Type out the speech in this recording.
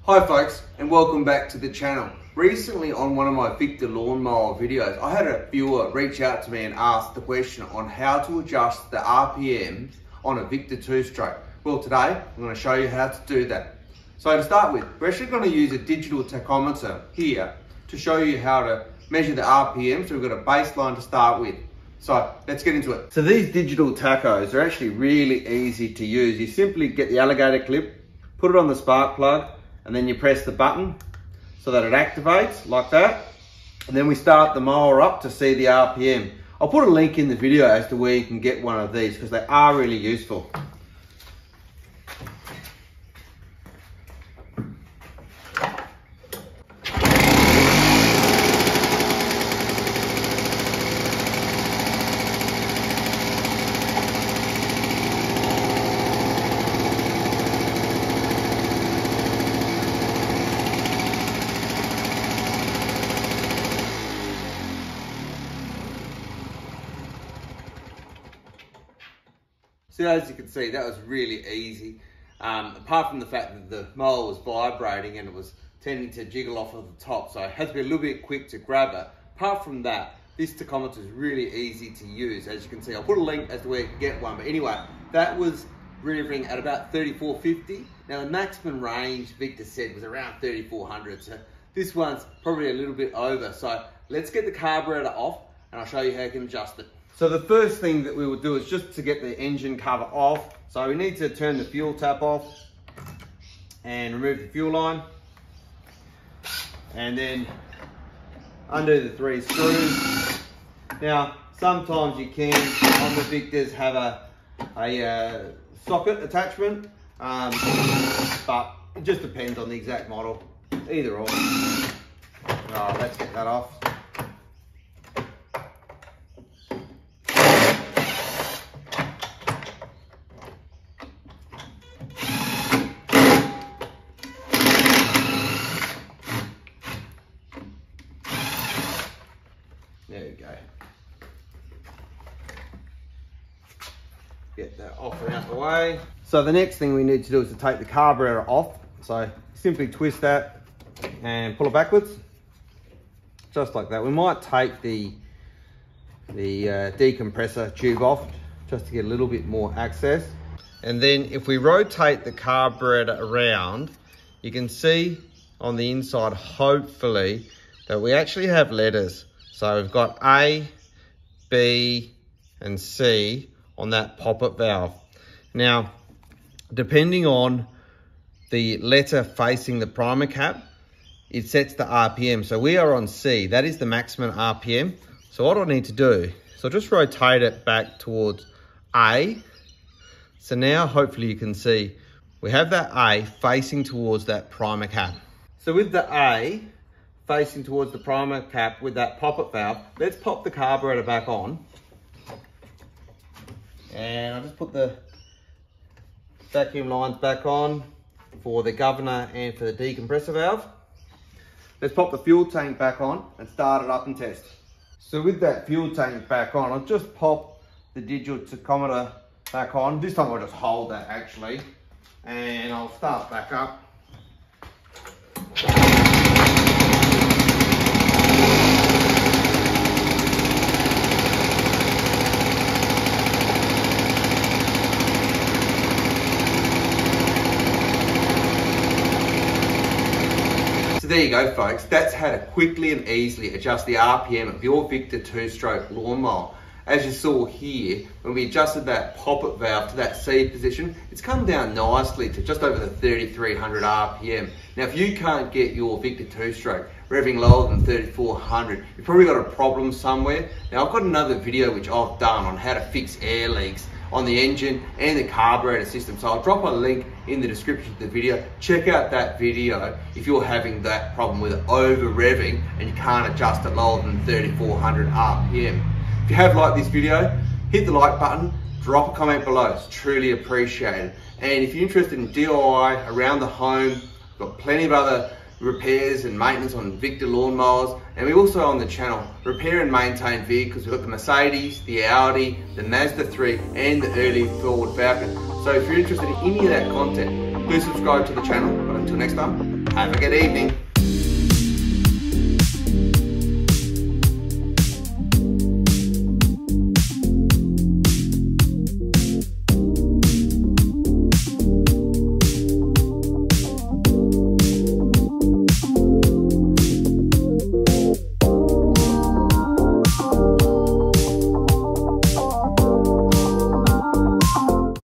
Hi folks, and welcome back to the channel. Recently on one of my Victa Lawnmower videos, I had a viewer reach out to me and ask the question on how to adjust the RPMs on a Victa 2-stroke. Well, today I'm going to show you how to do that. So to start with, we're actually going to use a digital tachometer here to show you how to measure the RPM. So we've got a baseline to start with. So let's get into it. So these digital tachos are actually really easy to use. You simply get the alligator clip, put it on the spark plug, and then you press the button so that it activates like that. And then we start the mower up to see the RPM. I'll put a link in the video as to where you can get one of these because they are really useful. So as you can see, that was really easy. Apart from the fact that the mower was vibrating and it was tending to jiggle off of the top, so I had to be a little bit quick to grab it. Apart from that, this tachometer is really easy to use. As you can see, I'll put a link as to where you can get one. But anyway, that was Rev-ving at about 3450. Now the maximum range Victa said was around 3400. So this one's probably a little bit over. So let's get the carburetor off and I'll show you how you can adjust it. So the first thing that we will do is just to get the engine cover off. So we need to turn the fuel tap off and remove the fuel line. And then undo the 3 screws. Now, sometimes you can, on the Victas, have a socket attachment, but it just depends on the exact model, either or. Alright, let's get that off. There we go. Get that off and out the way. So the next thing we need to do is to take the carburetor off. So simply twist that and pull it backwards, just like that. We might take the decompressor tube off just to get a little bit more access. And then if we rotate the carburetor around, you can see on the inside, hopefully, that we actually have letters. So we've got A, B, and C on that pop-up valve. Now, depending on the letter facing the primer cap, it sets the RPM. So we are on C, that is the maximum RPM. So what I need to do, so just rotate it back towards A. So now hopefully you can see we have that A facing towards that primer cap. So with the A facing towards the primer cap with that pop-up valve, let's pop the carburetor back on. And I'll just put the vacuum lines back on for the governor and for the decompressor valve. Let's pop the fuel tank back on and start it up and test. So with that fuel tank back on, I'll just pop the digital tachometer back on. This time I'll just hold that actually, and I'll start back up. So there you go folks, that's how to quickly and easily adjust the RPM of your Victa 2-stroke lawnmower. As you saw here, when we adjusted that pop-up valve to that C position, it's come down nicely to just over the 3300 RPM. Now if you can't get your Victa 2-stroke revving lower than 3400, you've probably got a problem somewhere. Now I've got another video which I've done on how to fix air leaks on the engine and the carburetor system. So I'll drop a link in the description of the video. Check out that video if you're having that problem with over revving and you can't adjust it lower than 3400 RPM. If you have liked this video, hit the like button, drop a comment below, it's truly appreciated. And if you're interested in DIY around the home, we've got plenty of other repairs and maintenance on Victa lawnmowers, and we also on the channel repair and maintain vehicles. We've got the Mercedes, the Audi, the Mazda 3 and the early Ford Falcon. So if you're interested in any of that content, do subscribe to the channel. But until next time, Have a good evening.